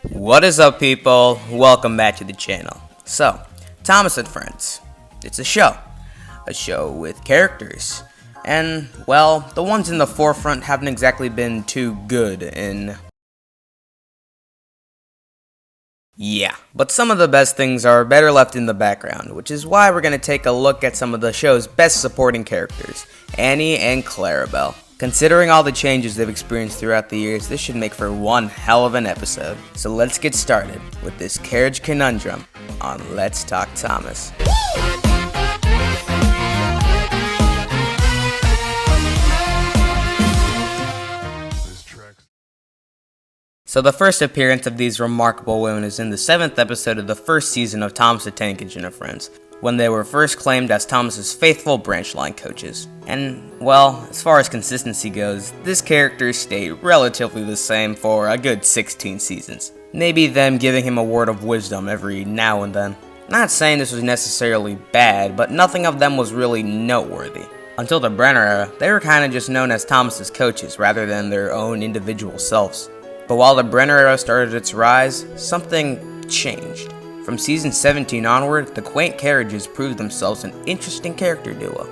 What is up, people? Welcome back to the channel. So, Thomas and Friends. It's a show with characters. And, well, the ones in the forefront haven't exactly been too good in... Yeah, but some of the best things are better left in the background, which is why we're going to take a look at some of the show's best supporting characters, Annie and Clarabel. Considering all the changes they've experienced throughout the years, this should make for one hell of an episode. So let's get started with this carriage conundrum on Let's Talk Thomas. So the first appearance of these remarkable women is in the 7th episode of the first season of Thomas the Tank Engine and Friends, when they were first claimed as Thomas's faithful branch line coaches. And, well, as far as consistency goes, this character stayed relatively the same for a good 16 seasons. Maybe them giving him a word of wisdom every now and then. Not saying this was necessarily bad, but nothing of them was really noteworthy. Until the Brenner era, they were kinda just known as Thomas's coaches rather than their own individual selves. But while the Brenner era started its rise, something changed. From season 17 onward, the quaint carriages proved themselves an interesting character duo.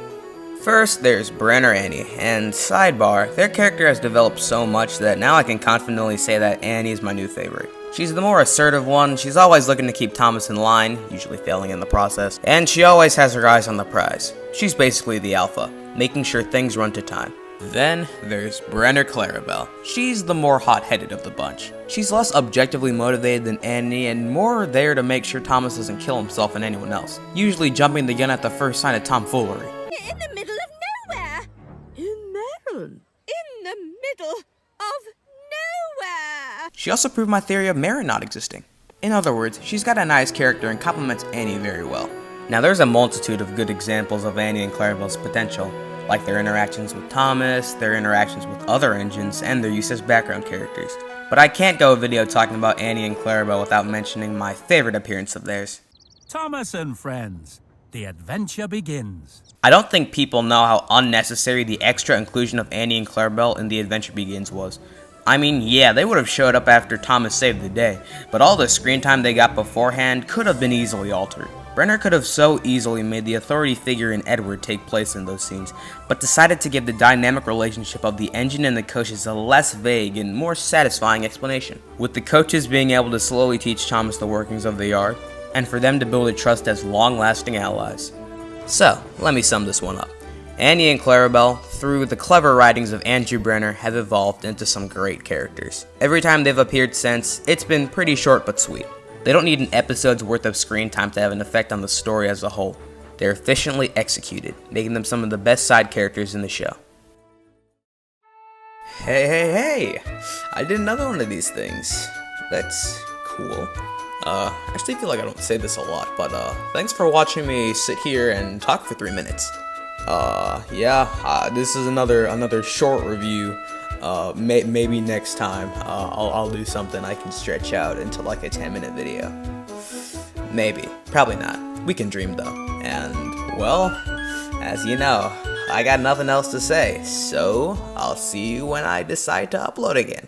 First, there's Brenner Annie, and sidebar, their character has developed so much that now I can confidently say that Annie is my new favorite. She's the more assertive one, she's always looking to keep Thomas in line, usually failing in the process, and she always has her eyes on the prize. She's basically the alpha, making sure things run to time. Then there's Brenner Clarabel. She's the more hot-headed of the bunch. She's less objectively motivated than Annie and more there to make sure Thomas doesn't kill himself and anyone else, usually jumping the gun at the first sign of tomfoolery. In the middle of nowhere! In the middle of nowhere! She also proved my theory of Maren not existing. In other words, she's got a nice character and complements Annie very well. Now there's a multitude of good examples of Annie and Clarabel's potential, like their interactions with Thomas, their interactions with other engines, and their use as background characters. But I can't go a video talking about Annie and Clarabel without mentioning my favorite appearance of theirs. Thomas and Friends, the adventure begins. I don't think people know how unnecessary the extra inclusion of Annie and Clarabel in The Adventure Begins was. I mean, yeah, they would have showed up after Thomas saved the day, but all the screen time they got beforehand could have been easily altered. Brenner could have so easily made the authority figure in Edward take place in those scenes, but decided to give the dynamic relationship of the engine and the coaches a less vague and more satisfying explanation, with the coaches being able to slowly teach Thomas the workings of the yard, and for them to build a trust as long-lasting allies. So, let me sum this one up. Annie and Clarabel, through the clever writings of Andrew Brenner, have evolved into some great characters. Every time they've appeared since, it's been pretty short but sweet. They don't need an episode's worth of screen time to have an effect on the story as a whole. They're efficiently executed, making them some of the best side characters in the show. Hey! I did another one of these things. That's cool. I actually feel like I don't say this a lot, but thanks for watching me sit here and talk for 3 minutes. This is another short review. Maybe next time I'll do something I can stretch out into like a 10-minute video. Maybe. Probably not. We can dream though. And, well, as you know, I got nothing else to say, so I'll see you when I decide to upload again.